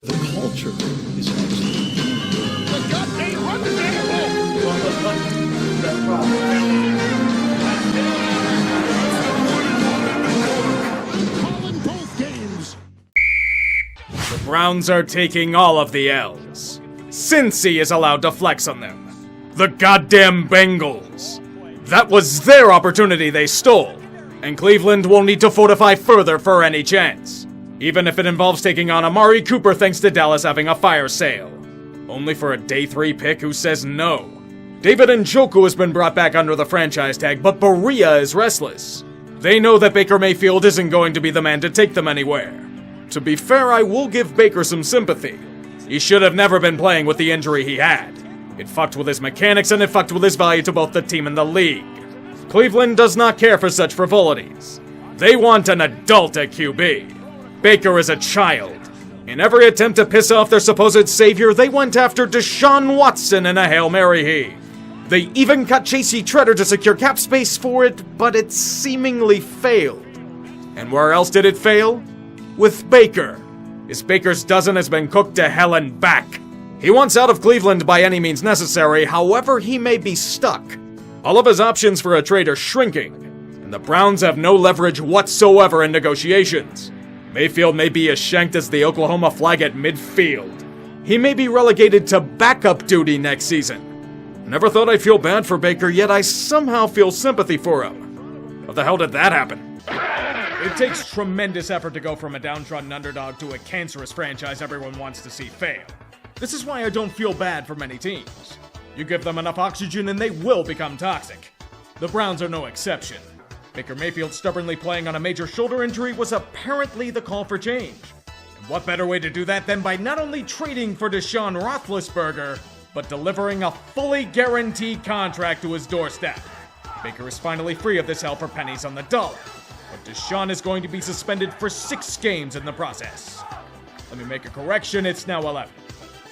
The culture is absolutely... The gut ain't run the table! Calling both games. The Browns are taking all of the L's. Cincy is allowed to flex on them. The goddamn Bengals. That was their opportunity they stole. And Cleveland will need to fortify further for any chance. Even if it involves taking on Amari Cooper thanks to Dallas having a fire sale. Only for a day 3 pick who says no. David Njoku has been brought back under the franchise tag, but Berea is restless. They know that Baker Mayfield isn't going to be the man to take them anywhere. To be fair, I will give Baker some sympathy. He should have never been playing with the injury he had. It fucked with his mechanics and it fucked with his value to both the team and the league. Cleveland does not care for such frivolities. They want an adult at QB. Baker is a child. In every attempt to piss off their supposed savior, they went after Deshaun Watson in a Hail Mary heave. They even cut J.C. Treader to secure cap space for it, but it seemingly failed. And where else did it fail? With Baker. His baker's dozen has been cooked to hell and back. He wants out of Cleveland by any means necessary, however he may be stuck. All of his options for a trade are shrinking, and the Browns have no leverage whatsoever in negotiations. Mayfield may be as shanked as the Oklahoma flag at midfield. He may be relegated to backup duty next season. Never thought I'd feel bad for Baker, yet I somehow feel sympathy for him. How the hell did that happen? It takes tremendous effort to go from a downtrodden underdog to a cancerous franchise everyone wants to see fail. This is why I don't feel bad for many teams. You give them enough oxygen and they will become toxic. The Browns are no exception. Baker Mayfield stubbornly playing on a major shoulder injury was apparently the call for change. And what better way to do that than by not only trading for Deshaun Roethlisberger, but delivering a fully guaranteed contract to his doorstep. Baker is finally free of this hell for pennies on the dollar. But Deshaun is going to be suspended for 6 games in the process. Let me make a correction, it's now 11.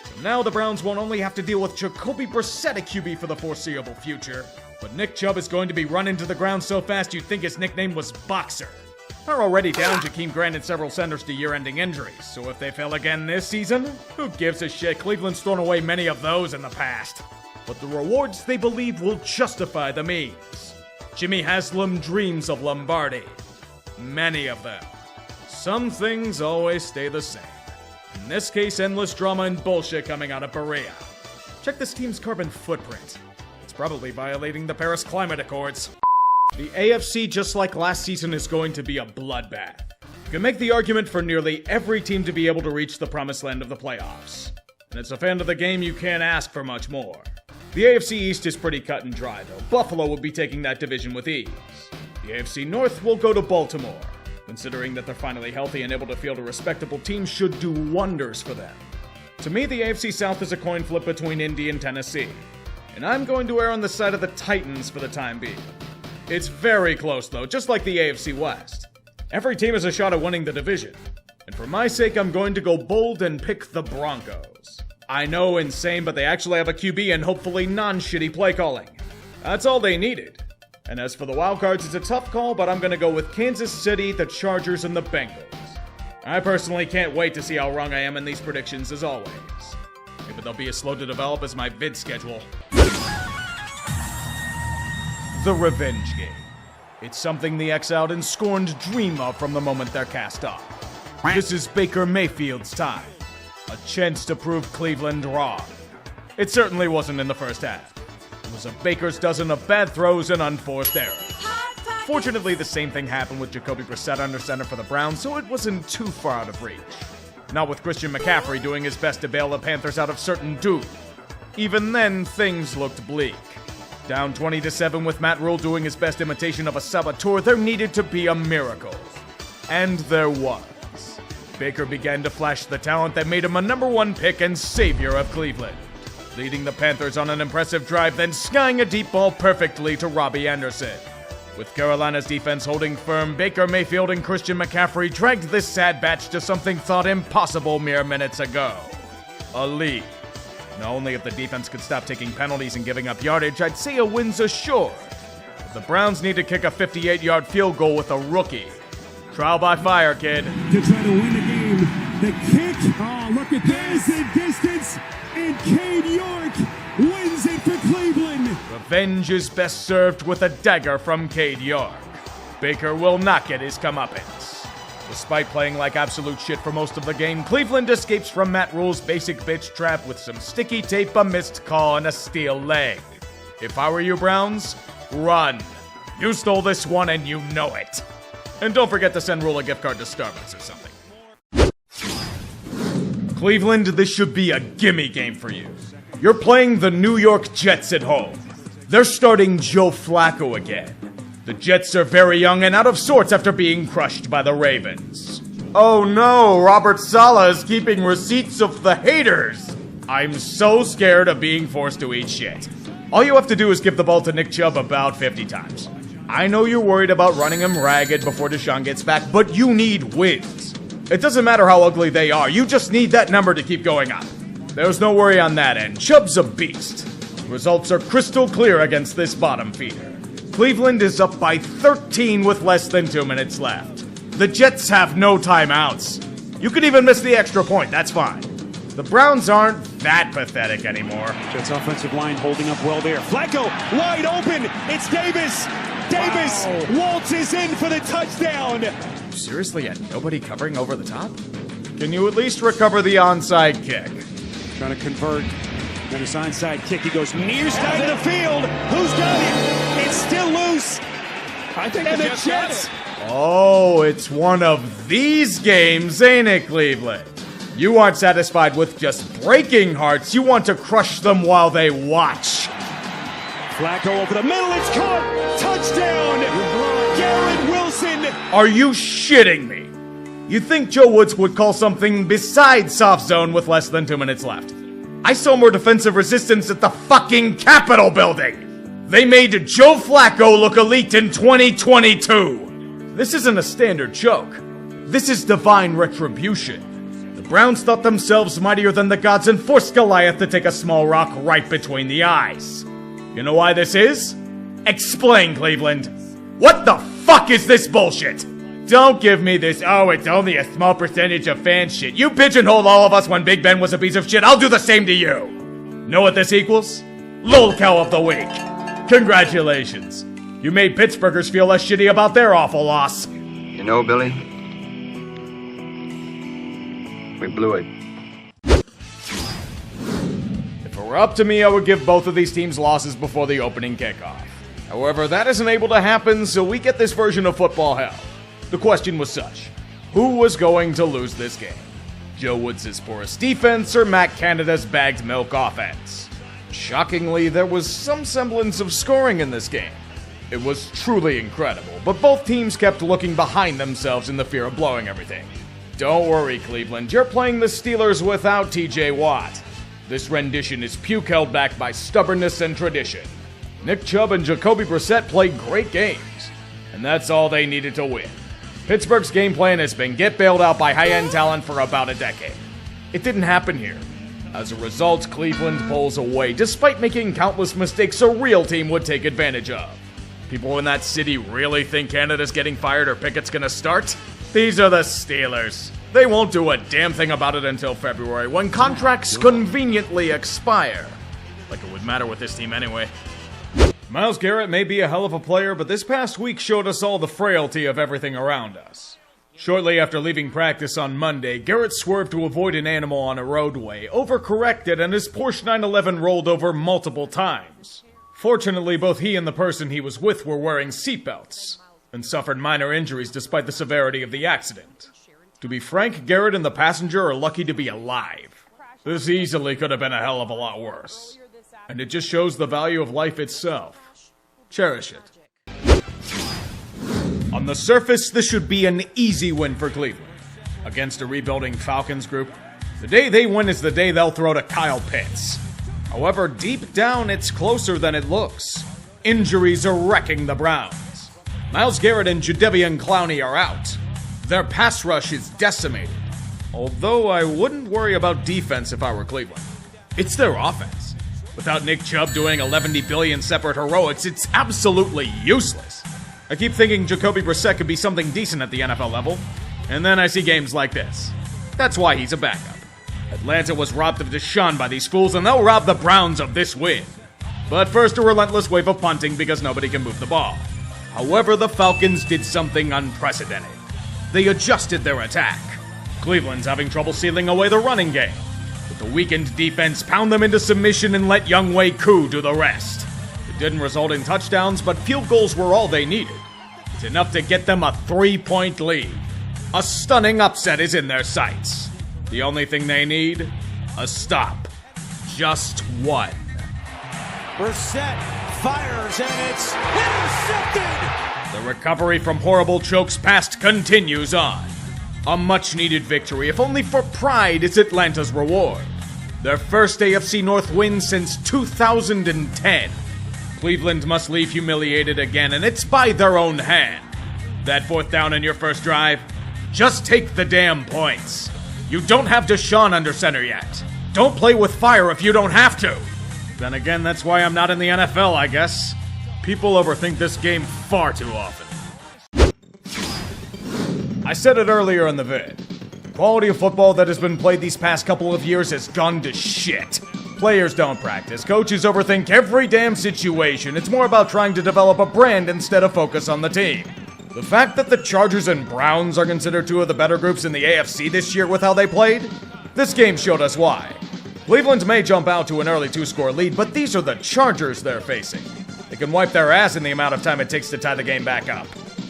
So now the Browns won't only have to deal with Jacoby Brissett at QB for the foreseeable future, but Nick Chubb is going to be run into the ground so fast you'd think his nickname was Boxer. They're already down Jakeem Grant and several centers to year-ending injuries, so if they fail again this season, who gives a shit? Cleveland's thrown away many of those in the past. But the rewards they believe will justify the means. Jimmy Haslam dreams of Lombardi. Many of them. Some things always stay the same. In this case, endless drama and bullshit coming out of Berea. Check this team's carbon footprint. It's probably violating the Paris Climate Accords. The AFC, just like last season, is going to be a bloodbath. You can make the argument for nearly every team to be able to reach the promised land of the playoffs. And as a fan of the game, you can't ask for much more. The AFC East is pretty cut and dry, though. Buffalo will be taking that division with ease. The AFC North will go to Baltimore. Considering that they're finally healthy and able to field a respectable team should do wonders for them. To me, the AFC South is a coin flip between Indy and Tennessee. And I'm going to err on the side of the Titans for the time being. It's very close, though, just like the AFC West. Every team has a shot at winning the division. And for my sake, I'm going to go bold and pick the Broncos. I know, insane, but they actually have a QB and hopefully non-shitty play calling. That's all they needed. And as for the wildcards, it's a tough call, but I'm going to go with Kansas City, the Chargers, and the Bengals. I personally can't wait to see how wrong I am in these predictions, as always. Maybe they'll be as slow to develop as my vid schedule. The Revenge Game. It's something the exiled and scorned dream of from the moment they're cast off. This is Baker Mayfield's time. A chance to prove Cleveland wrong. It certainly wasn't in the first half. It was a baker's dozen of bad throws and unforced errors. Fortunately, the same thing happened with Jacoby Brissett under center for the Browns, so it wasn't too far out of reach. Not with Christian McCaffrey doing his best to bail the Panthers out of certain doom. Even then, things looked bleak. Down 20-7 with Matt Rule doing his best imitation of a saboteur, there needed to be a miracle. And there was. Baker began to flash the talent that made him a #1 pick and savior of Cleveland, leading the Panthers on an impressive drive, then skying a deep ball perfectly to Robbie Anderson. With Carolina's defense holding firm, Baker Mayfield and Christian McCaffrey dragged this sad batch to something thought impossible mere minutes ago. A lead. Not only if the defense could stop taking penalties and giving up yardage, I'd say a win's assured. But the Browns need to kick a 58-yard field goal with a rookie. Trial by fire, kid. To try to win the game. The kick. Oh, look at Davis, and Cade York wins it for Cleveland. Revenge is best served with a dagger from Cade York. Baker will not get his comeuppance. Despite playing like absolute shit for most of the game, Cleveland escapes from Matt Rule's basic bitch trap with some sticky tape, a missed call, and a steel leg. If I were you, Browns, run. You stole this one and you know it. And don't forget to send Rule a gift card to Starbucks or something. Cleveland, this should be a gimme game for you. You're playing the New York Jets at home. They're starting Joe Flacco again. The Jets are very young and out of sorts after being crushed by the Ravens. Oh no, Robert Saleh is keeping receipts of the haters. I'm so scared of being forced to eat shit. All you have to do is give the ball to Nick Chubb about 50 times. I know you're worried about running him ragged before Deshaun gets back, but you need wins. It doesn't matter how ugly they are, you just need that number to keep going up. There's no worry on that end. Chubb's a beast. Results are crystal clear against this bottom feeder. Cleveland is up by 13 with less than 2 minutes left. The Jets have no timeouts. You could even miss the extra point, that's fine. The Browns aren't that pathetic anymore. Jets offensive line holding up well there. Flacco wide open. It's Davis. Davis waltzes in for the touchdown. You seriously had nobody covering over the top? Can you at least recover the onside kick? Trying to convert. Then his onside kick. He goes near side of the field. Who's got it? It's still loose. I think And the the Jets Jets. Oh, it's one of these games, ain't it, Cleveland? You aren't satisfied with just breaking hearts. You want to crush them while they watch. Flacco over the middle. It's caught. Touchdown. Garrett Wilson. Are you shitting me? You'd think Joe Woods would call something besides soft zone with less than 2 minutes left. I saw more defensive resistance at the fucking Capitol building. They made Joe Flacco look elite in 2022. This isn't a standard choke. This is divine retribution. The Browns thought themselves mightier than the gods and forced Goliath to take a small rock right between the eyes. You know why this is? Explain, Cleveland. What the fuck is this bullshit? Don't give me this, oh, it's only a small percentage of fan shit. You pigeonholed all of us when Big Ben was a piece of shit. I'll do the same to you. Know what this equals? Lolcow of the week. Congratulations. You made Pittsburghers feel less shitty about their awful loss. You know, Billy, we blew it. If it were up to me, I would give both of these teams losses before the opening kickoff. However, that isn't able to happen, so we get this version of football hell. The question was such: who was going to lose this game? Joe Woods' porous defense or Matt Canada's bagged milk offense? Shockingly, there was some semblance of scoring in this game. It was truly incredible, but both teams kept looking behind themselves in the fear of blowing everything. Don't worry, Cleveland, you're playing the Steelers without TJ Watt. This rendition is puke held back by stubbornness and tradition. Nick Chubb and Jacoby Brissett played great games, and that's all they needed to win. Pittsburgh's game plan has been get bailed out by high-end talent for about a decade. It didn't happen here. As a result, Cleveland pulls away, despite making countless mistakes a real team would take advantage of. People in that city really think Canada's getting fired or Pickett's gonna start? These are the Steelers. They won't do a damn thing about it until February, when contracts conveniently expire. Like it would matter with this team anyway. Myles Garrett may be a hell of a player, but this past week showed us all the frailty of everything around us. Shortly after leaving practice on Monday, Garrett swerved to avoid an animal on a roadway, overcorrected, and his Porsche 911 rolled over multiple times. Fortunately, both he and the person he was with were wearing seatbelts, and suffered minor injuries despite the severity of the accident. To be frank, Garrett and the passenger are lucky to be alive. This easily could have been a hell of a lot worse. And it just shows the value of life itself. Cherish it. On the surface, this should be an easy win for Cleveland. Against a rebuilding Falcons group, the day they win is the day they'll throw to Kyle Pitts. However, deep down, it's closer than it looks. Injuries are wrecking the Browns. Myles Garrett and Jadeveon Clowney are out. Their pass rush is decimated. Although I wouldn't worry about defense if I were Cleveland. It's their offense. Without Nick Chubb doing 11 billion separate heroics, it's absolutely useless. I keep thinking Jacoby Brissett could be something decent at the NFL level, and then I see games like this. That's why he's a backup. Atlanta was robbed of Deshaun by these fools, and they'll rob the Browns of this win. But first, a relentless wave of punting because nobody can move the ball. However, the Falcons did something unprecedented. They adjusted their attack. Cleveland's having trouble sealing away the running game. With the weakened defense, pound them into submission and let Younghoe Koo do the rest. It didn't result in touchdowns, but field goals were all they needed. It's enough to get them a 3-point lead. A stunning upset is in their sights. The only thing they need? A stop. Just one. Brissett fires and it's intercepted! The recovery from horrible chokes past continues on. A much-needed victory, if only for pride, is Atlanta's reward. Their first AFC North win since 2010. Cleveland must leave humiliated again, and it's by their own hand. That fourth down in your first drive? Just take the damn points. You don't have Deshaun under center yet. Don't play with fire if you don't have to. Then again, that's why I'm not in the NFL, I guess. People overthink this game far too often. I said it earlier in the vid. The quality of football that has been played these past couple of years has gone to shit. Players don't practice, coaches overthink every damn situation. It's more about trying to develop a brand instead of focus on the team. The fact that the Chargers and Browns are considered two of the better groups in the AFC this year with how they played? This game showed us why. Cleveland may jump out to an early 2-score lead, but these are the Chargers they're facing. They can wipe their ass in the amount of time it takes to tie the game back up.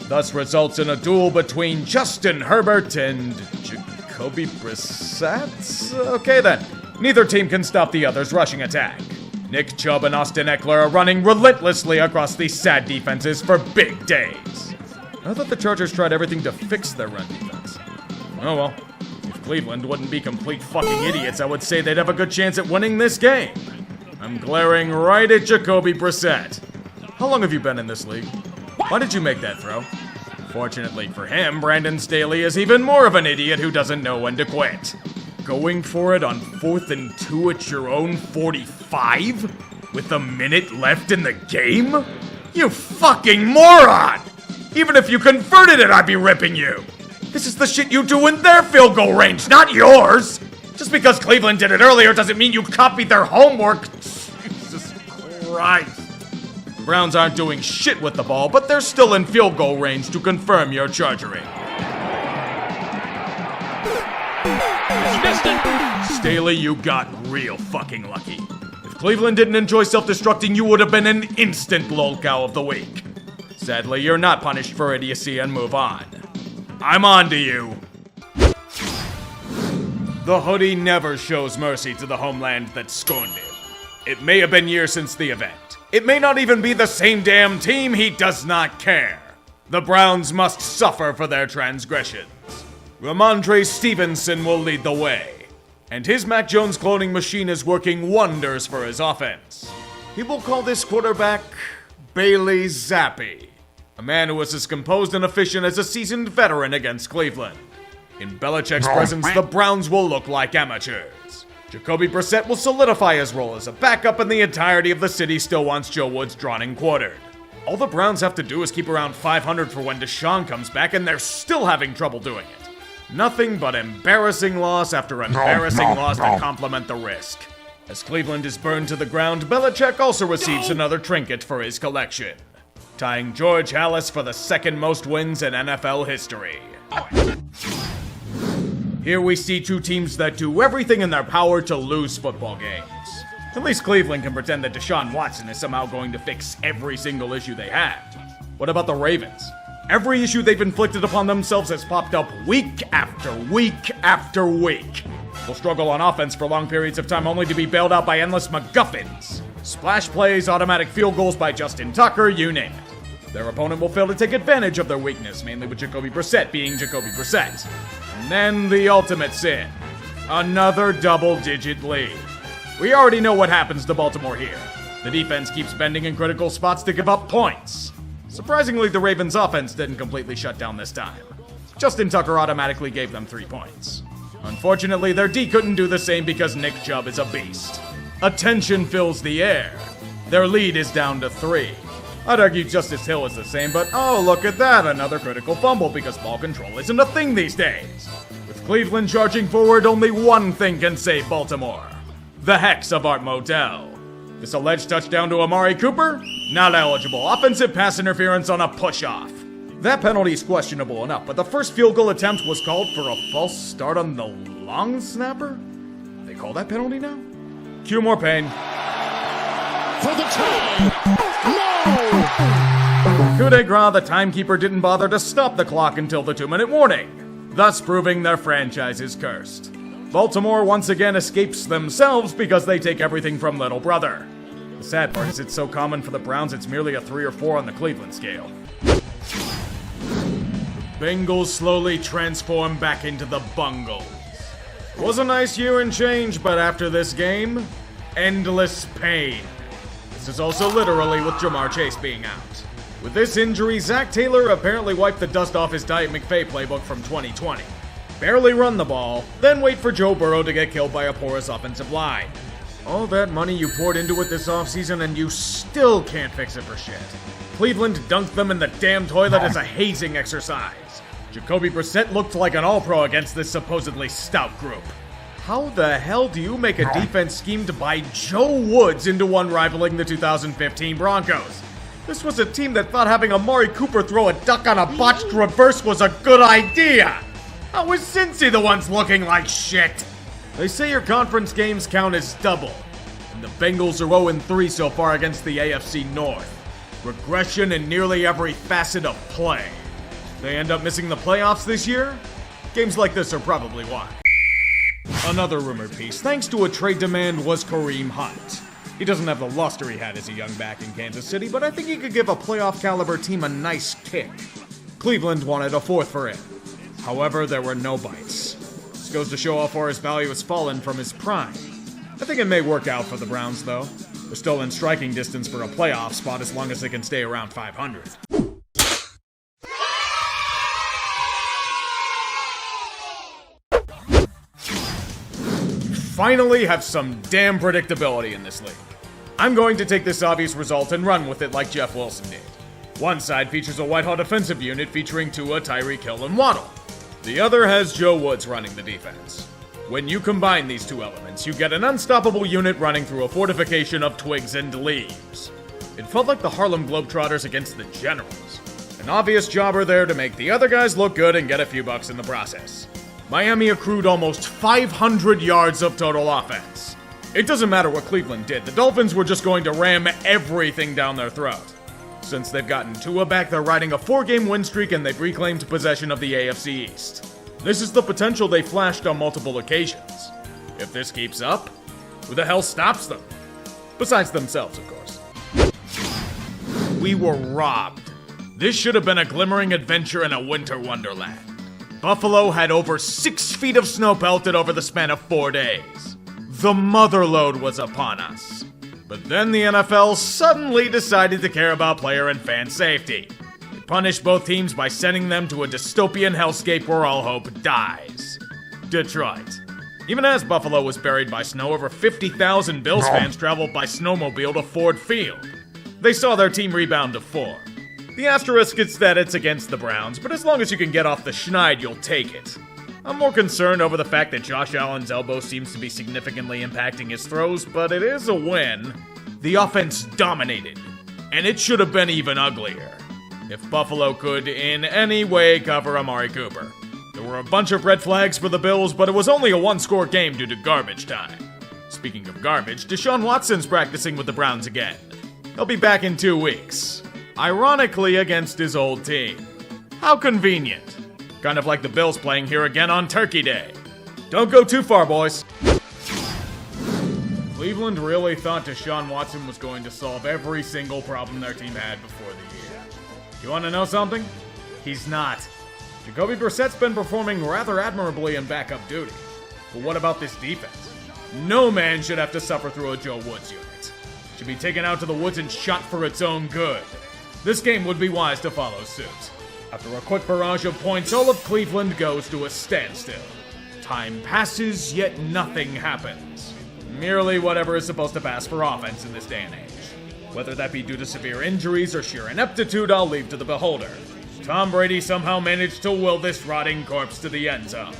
Thus results in a duel between Justin Herbert and Jacoby Brissett? Okay then. Neither team can stop the other's rushing attack. Nick Chubb and Austin Eckler are running relentlessly across these sad defenses for big days. I thought the Chargers tried everything to fix their run defense. Oh well. If Cleveland wouldn't be complete fucking idiots, I would say they'd have a good chance at winning this game. I'm glaring right at Jacoby Brissett. How long have you been in this league? Why did you make that throw? Fortunately for him, Brandon Staley is even more of an idiot who doesn't know when to quit. Going for it on 4th and 2 at your own 45? With a minute left in the game? You fucking moron! Even if you converted it, I'd be ripping you! This is the shit you do in their field goal range, not yours! Just because Cleveland did it earlier doesn't mean you copied their homework. Jesus Christ. The Browns aren't doing shit with the ball, but they're still in field goal range to confirm your chargering. Staley, you got real fucking lucky. If Cleveland didn't enjoy self-destructing, you would have been an instant lolcow of the week. Sadly, you're not punished for idiocy and move on. I'm on to you. The hoodie never shows mercy to the homeland that scorned him. It may have been years since the event. It may not even be the same damn team. He does not care. The Browns must suffer for their transgressions. Ramondre Stevenson will lead the way. And his Mac Jones cloning machine is working wonders for his offense. He will call this quarterback Bailey Zappi, a man who is as composed and efficient as a seasoned veteran against Cleveland. In Belichick's presence, the Browns will look like amateurs. Jacoby Brissett will solidify his role as a backup, and the entirety of the city still wants Joe Woods drawn and quartered. All the Browns have to do is keep around 500 for when Deshaun comes back, and they're still having trouble doing it. Nothing but embarrassing loss after embarrassing loss to complement the risk. As Cleveland is burned to the ground, Belichick also receives another trinket for his collection, tying George Halas for the second most wins in NFL history. Here we see two teams that do everything in their power to lose football games. At least Cleveland can pretend that Deshaun Watson is somehow going to fix every single issue they have. What about the Ravens? Every issue they've inflicted upon themselves has popped up week after week after week. They'll struggle on offense for long periods of time only to be bailed out by endless MacGuffins. Splash plays, automatic field goals by Justin Tucker, you name it. Their opponent will fail to take advantage of their weakness, mainly with Jacoby Brissett being Jacoby Brissett. And then the ultimate sin. Another double-digit lead. We already know what happens to Baltimore here. The defense keeps bending in critical spots to give up points. Surprisingly, the Ravens' offense didn't completely shut down this time. Justin Tucker automatically gave them 3 points. Unfortunately, their D couldn't do the same because Nick Chubb is a beast. Attention fills the air. Their lead is down to 3. I'd argue Justice Hill is the same, but oh, look at that, another critical fumble because ball control isn't a thing these days. With Cleveland charging forward, only one thing can save Baltimore. The hex of Art Modell. This alleged touchdown to Amari Cooper? Not eligible. Offensive pass interference on a push-off. That penalty is questionable enough, but the first field goal attempt was called for a false start on the long snapper? They call that penalty now? Cue more pain. For the tie! No! Coup de grace, the timekeeper didn't bother to stop the clock until the 2-minute warning, thus proving their franchise is cursed. Baltimore once again escapes themselves because they take everything from little brother. The sad part is it's so common for the Browns it's merely a 3 or 4 on the Cleveland scale. Bengals slowly transform back into the Bungles. Was a nice year and change, but after this game, endless pain. This is also literally with Jamar Chase being out. With this injury, Zach Taylor apparently wiped the dust off his Diet McVay playbook from 2020. Barely run the ball, then wait for Joe Burrow to get killed by a porous offensive line. All that money you poured into it this offseason and you still can't fix it for shit. Cleveland dunked them in the damn toilet as a hazing exercise. Jacoby Brissett looked like an all-pro against this supposedly stout group. How the hell do you make a defense schemed by Joe Woods into one rivaling the 2015 Broncos? This was a team that thought having Amari Cooper throw a duck on a botched reverse was a good idea. How is Cincy the ones looking like shit? They say your conference games count as double, and the Bengals are 0-3 so far against the AFC North. Regression in nearly every facet of play. They end up missing the playoffs this year? Games like this are probably why. Another rumored piece, thanks to a trade demand, was Kareem Hunt. He doesn't have the luster he had as a young back in Kansas City, but I think he could give a playoff caliber team a nice kick. Cleveland wanted a 4th for him. However, there were no bites. This goes to show how far his value has fallen from his prime. I think it may work out for the Browns, though. They're still in striking distance for a playoff spot as long as they can stay around 500. Finally have some damn predictability in this league. I'm going to take this obvious result and run with it like Jeff Wilson did. One side features a white-hot defensive unit featuring Tua, Tyreek Hill, and Waddle. The other has Joe Woods running the defense. When you combine these two elements, you get an unstoppable unit running through a fortification of twigs and leaves. It felt like the Harlem Globetrotters against the Generals. An obvious jobber there to make the other guys look good and get a few bucks in the process. Miami accrued almost 500 yards of total offense. It doesn't matter what Cleveland did, the Dolphins were just going to ram everything down their throat. Since they've gotten Tua back, they're riding a 4-game win streak and they've reclaimed possession of the AFC East. This is the potential they flashed on multiple occasions. If this keeps up, who the hell stops them? Besides themselves, of course. We were robbed. This should have been a glimmering adventure in a winter wonderland. Buffalo had over 6 feet of snow pelted over the span of 4 days. The mother load was upon us. But then the NFL suddenly decided to care about player and fan safety. They punished both teams by sending them to a dystopian hellscape where all hope dies. Detroit. Even as Buffalo was buried by snow, over 50,000 Bills fans traveled by snowmobile to Ford Field. They saw their team rebound to 4. The asterisk is that it's against the Browns, but as long as you can get off the schneid, you'll take it. I'm more concerned over the fact that Josh Allen's elbow seems to be significantly impacting his throws, but it is a win. The offense dominated, and it should have been even uglier. If Buffalo could in any way cover Amari Cooper. There were a bunch of red flags for the Bills, but it was only a 1-score game due to garbage time. Speaking of garbage, Deshaun Watson's practicing with the Browns again. He'll be back in 2 weeks. Ironically against his old team. How convenient. Kind of like the Bills playing here again on Turkey Day. Don't go too far, boys. Cleveland really thought Deshaun Watson was going to solve every single problem their team had before the year. You want to know something? He's not. Jacoby Brissett's been performing rather admirably in backup duty. But what about this defense? No man should have to suffer through a Joe Woods unit. Should be taken out to the woods and shot for its own good. This game would be wise to follow suit. After a quick barrage of points, all of Cleveland goes to a standstill. Time passes, yet nothing happens. Merely whatever is supposed to pass for offense in this day and age. Whether that be due to severe injuries or sheer ineptitude, I'll leave to the beholder. Tom Brady somehow managed to will this rotting corpse to the end zone.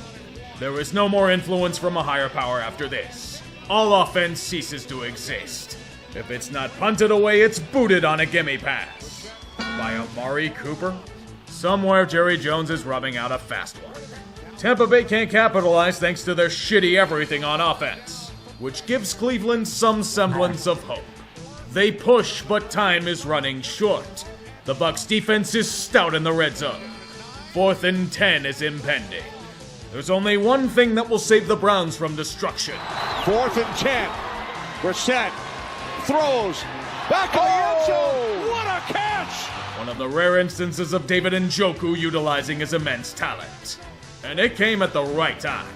There is no more influence from a higher power after this. All offense ceases to exist. If it's not punted away, it's booted on a gimme pass. By Amari Cooper? Somewhere Jerry Jones is rubbing out a fast one. Tampa Bay can't capitalize thanks to their shitty everything on offense, which gives Cleveland some semblance of hope. They push, but time is running short. The Bucs defense is stout in the red zone. 4th and 10 is impending. There's only one thing that will save the Browns from destruction. 4th and 10. Brissett throws back in the end zone. What a catch! One of the rare instances of David Njoku utilizing his immense talent. And it came at the right time.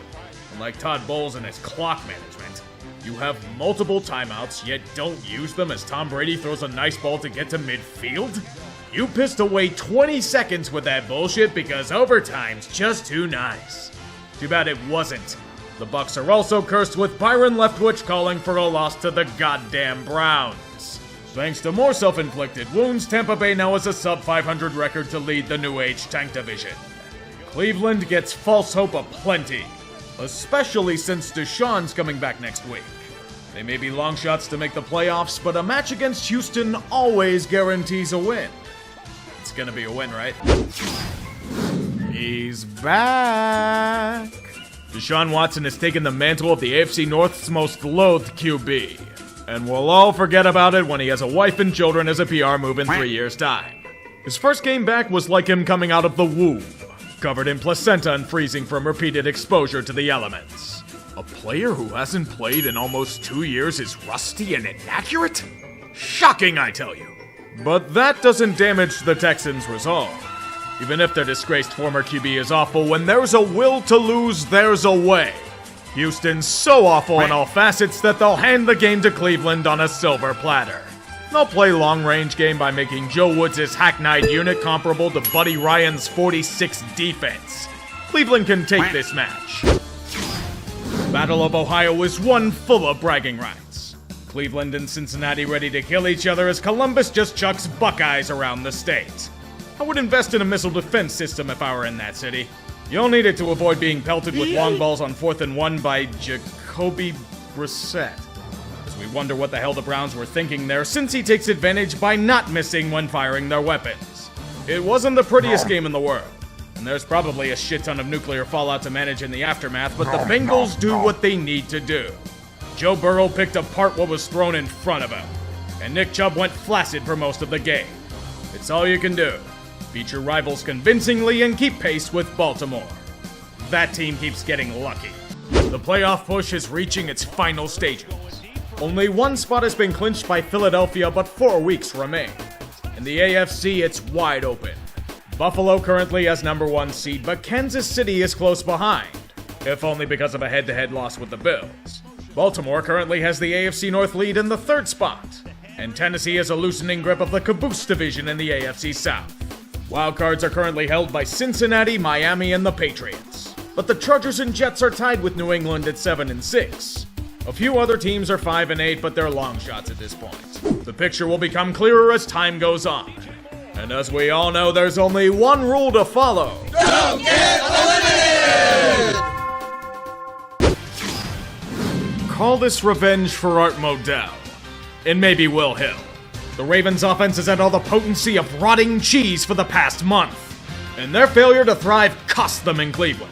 Unlike Todd Bowles and his clock management, you have multiple timeouts, yet don't use them as Tom Brady throws a nice ball to get to midfield? You pissed away 20 seconds with that bullshit because overtime's just too nice. Too bad it wasn't. The Bucs are also cursed with Byron Leftwich calling for a loss to the goddamn Browns. Thanks to more self-inflicted wounds, Tampa Bay now has a sub-500 record to lead the New Age tank division. Cleveland gets false hope aplenty, especially since Deshaun's coming back next week. They may be long shots to make the playoffs, but a match against Houston always guarantees a win. It's gonna be a win, right? He's back! Deshaun Watson has taken the mantle of the AFC North's most loathed QB. And we'll all forget about it when he has a wife and children as a PR move in 3 years' time. His first game back was like him coming out of the womb, covered in placenta and freezing from repeated exposure to the elements. A player who hasn't played in almost 2 years is rusty and inaccurate? Shocking, I tell you. But that doesn't damage the Texans' resolve. Even if their disgraced former QB is awful, when there's a will to lose, there's a way. Houston's so awful in all facets that they'll hand the game to Cleveland on a silver platter. They'll play long-range game by making Joe Woods' hackneyed unit comparable to Buddy Ryan's 46 defense. Cleveland can take this match. Battle of Ohio is one full of bragging rights. Cleveland and Cincinnati ready to kill each other as Columbus just chucks Buckeyes around the state. I would invest in a missile defense system if I were in that city. You'll need it to avoid being pelted with long balls on 4th and 1 by Jacoby Brissett. As we wonder what the hell the Browns were thinking there, since he takes advantage by not missing when firing their weapons. It wasn't the prettiest game in the world, and there's probably a shit ton of nuclear fallout to manage in the aftermath, but the Bengals do what they need to do. Joe Burrow picked apart what was thrown in front of him, and Nick Chubb went flaccid for most of the game. It's all you can do. Beat your rivals convincingly and keep pace with Baltimore. That team keeps getting lucky. The playoff push is reaching its final stages. Only one spot has been clinched by Philadelphia, but 4 weeks remain. In the AFC, it's wide open. Buffalo currently has #1 seed, but Kansas City is close behind, if only because of a head-to-head loss with the Bills. Baltimore currently has the AFC North lead in the 3rd spot, and Tennessee has a loosening grip of the caboose division in the AFC South. Wildcards are currently held by Cincinnati, Miami, and the Patriots. But the Chargers and Jets are tied with New England at 7 and 6. A few other teams are 5 and 8, but they're long shots at this point. The picture will become clearer as time goes on. And as we all know, there's only one rule to follow. Don't get eliminated! Call this revenge for Art Modell. And maybe Will Hill. The Ravens' offense has had all the potency of rotting cheese for the past month, and their failure to thrive cost them in Cleveland.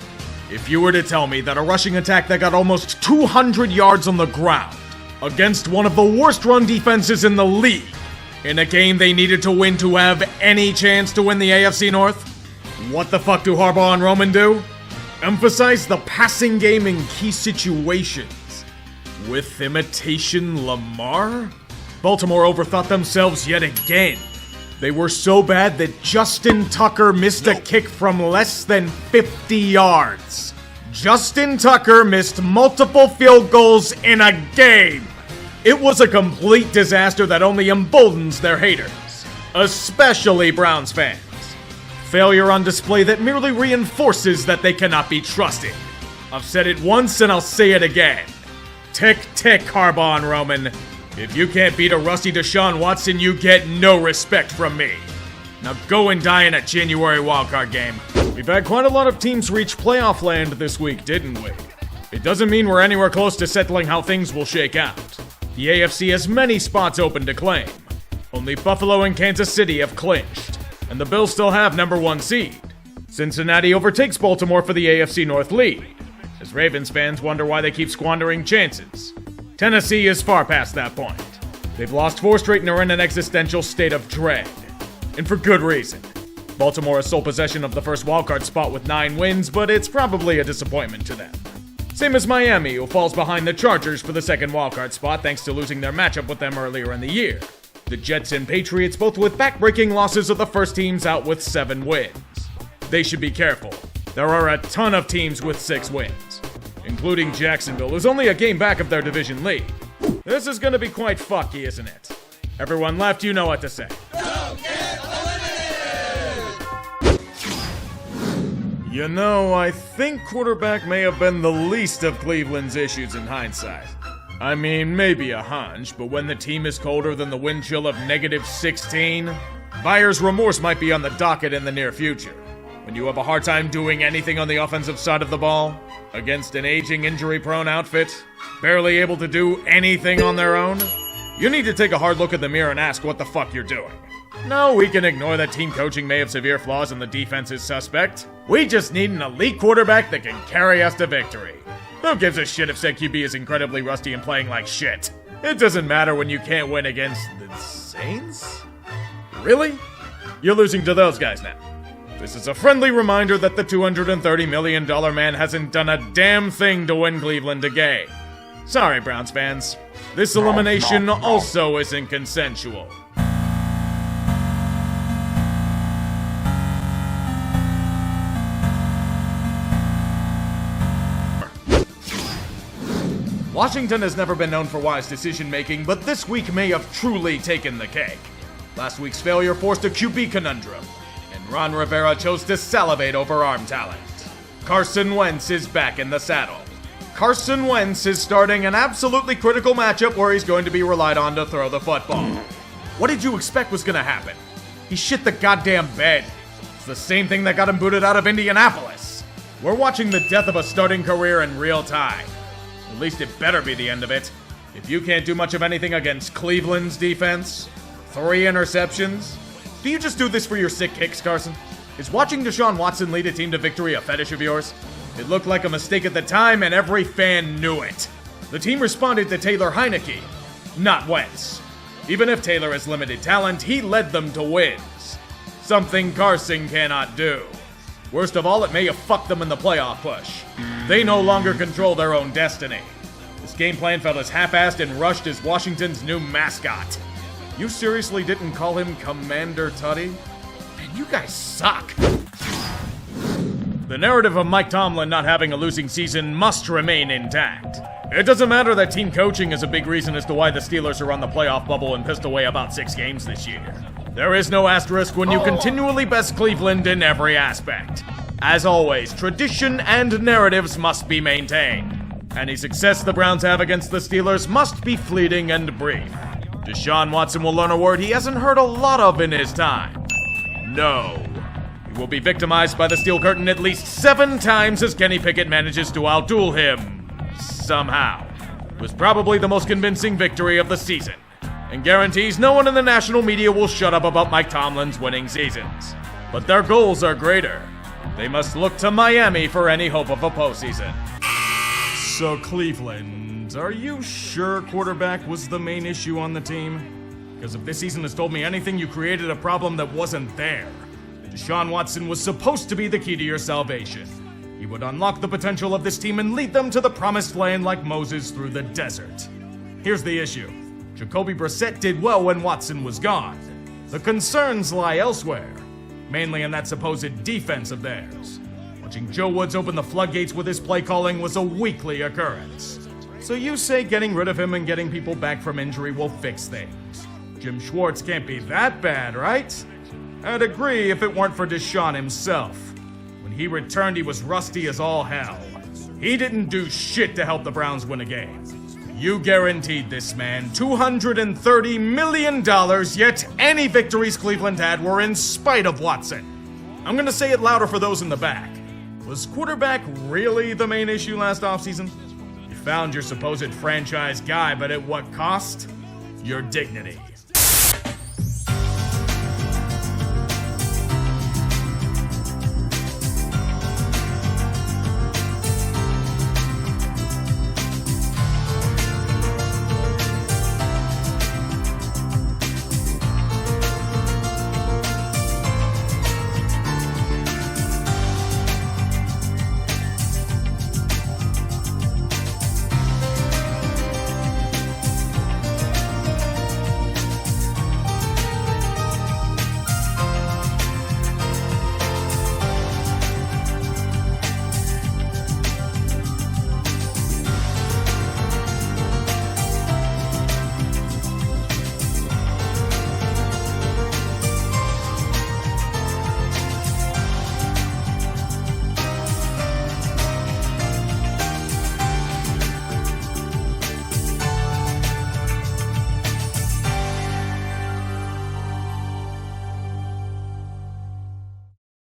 If you were to tell me that a rushing attack that got almost 200 yards on the ground against one of the worst run defenses in the league, in a game they needed to win to have any chance to win the AFC North, what the fuck do Harbaugh and Roman do? Emphasize the passing game in key situations. With imitation Lamar? Baltimore overthought themselves yet again. They were so bad that Justin Tucker missed a kick from less than 50 yards. Justin Tucker missed multiple field goals in a game. It was a complete disaster that only emboldens their haters, especially Browns fans. Failure on display that merely reinforces that they cannot be trusted. I've said it once and I'll say it again. Tick, tick, Harbaugh and Roman. If you can't beat a rusty Deshaun Watson, you get no respect from me. Now go and die in a January wildcard game. We've had quite a lot of teams reach playoff land this week, didn't we? It doesn't mean we're anywhere close to settling how things will shake out. The AFC has many spots open to claim. Only Buffalo and Kansas City have clinched, and the Bills still have number 1 seed. Cincinnati overtakes Baltimore for the AFC North lead, as Ravens fans wonder why they keep squandering chances. Tennessee is far past that point. They've lost 4 straight and are in an existential state of dread. And for good reason. Baltimore has sole possession of the first wildcard spot with 9 wins, but it's probably a disappointment to them. Same as Miami, who falls behind the Chargers for the second wildcard spot thanks to losing their matchup with them earlier in the year. The Jets and Patriots both with back-breaking losses are the first teams out with 7 wins. They should be careful. There are a ton of teams with 6 wins, including Jacksonville, who's only a game back of their division lead. This is gonna be quite fucky, isn't it? Everyone left, you know what to say. Don't get eliminated! You know, I think quarterback may have been the least of Cleveland's issues in hindsight. I mean, maybe a hunch, but when the team is colder than the wind chill of -16, buyer's remorse might be on the docket in the near future. When you have a hard time doing anything on the offensive side of the ball, against an aging, injury-prone outfit, barely able to do anything on their own, you need to take a hard look at the mirror and ask what the fuck you're doing. No, we can ignore that team coaching may have severe flaws and the defense is suspect. We just need an elite quarterback that can carry us to victory. Who gives a shit if said QB is incredibly rusty and playing like shit? It doesn't matter when you can't win against the Saints? Really? You're losing to those guys now. This is a friendly reminder that the $230 million man hasn't done a damn thing to win Cleveland a game. Sorry, Browns fans. This elimination also isn't consensual. Washington has never been known for wise decision-making, but this week may have truly taken the cake. Last week's failure forced a QB conundrum, and Ron Rivera chose to salivate over arm talent. Carson Wentz is back in the saddle. Carson Wentz is starting an absolutely critical matchup where he's going to be relied on to throw the football. What did you expect was going to happen? He shit the goddamn bed. It's the same thing that got him booted out of Indianapolis. We're watching the death of a starting career in real time. At least it better be the end of it. If you can't do much of anything against Cleveland's defense, 3 interceptions, do you just do this for your sick kicks, Carson? Is watching Deshaun Watson lead a team to victory a fetish of yours? It looked like a mistake at the time, and every fan knew it. The team responded to Taylor Heineke, not Wentz. Even if Taylor has limited talent, he led them to wins. Something Carson cannot do. Worst of all, it may have fucked them in the playoff push. They no longer control their own destiny. This game plan felt as half-assed and rushed as Washington's new mascot. You seriously didn't call him Commander Tutty? Man, you guys suck. The narrative of Mike Tomlin not having a losing season must remain intact. It doesn't matter that team coaching is a big reason as to why the Steelers are on the playoff bubble and pissed away about 6 games this year. There is no asterisk when you continually best Cleveland in every aspect. As always, tradition and narratives must be maintained. Any success the Browns have against the Steelers must be fleeting and brief. Deshaun Watson will learn a word he hasn't heard a lot of in his time. No. He will be victimized by the steel curtain at least 7 times as Kenny Pickett manages to outduel him. Somehow. It was probably the most convincing victory of the season, and guarantees no one in the national media will shut up about Mike Tomlin's winning seasons. But their goals are greater. They must look to Miami for any hope of a postseason. So Cleveland, are you sure quarterback was the main issue on the team? Because if this season has told me anything, you created a problem that wasn't there. Deshaun Watson was supposed to be the key to your salvation. He would unlock the potential of this team and lead them to the promised land like Moses through the desert. Here's the issue. Jacoby Brissett did well when Watson was gone. The concerns lie elsewhere, mainly in that supposed defense of theirs. Watching Joe Woods open the floodgates with his play calling was a weekly occurrence. So you say getting rid of him and getting people back from injury will fix things. Jim Schwartz can't be that bad, right? I'd agree if it weren't for Deshaun himself. When he returned, he was rusty as all hell. He didn't do shit to help the Browns win a game. You guaranteed this man $230 million, yet any victories Cleveland had were in spite of Watson. I'm gonna say it louder for those in the back. Was quarterback really the main issue last offseason? You found your supposed franchise guy, but at what cost? Your dignity.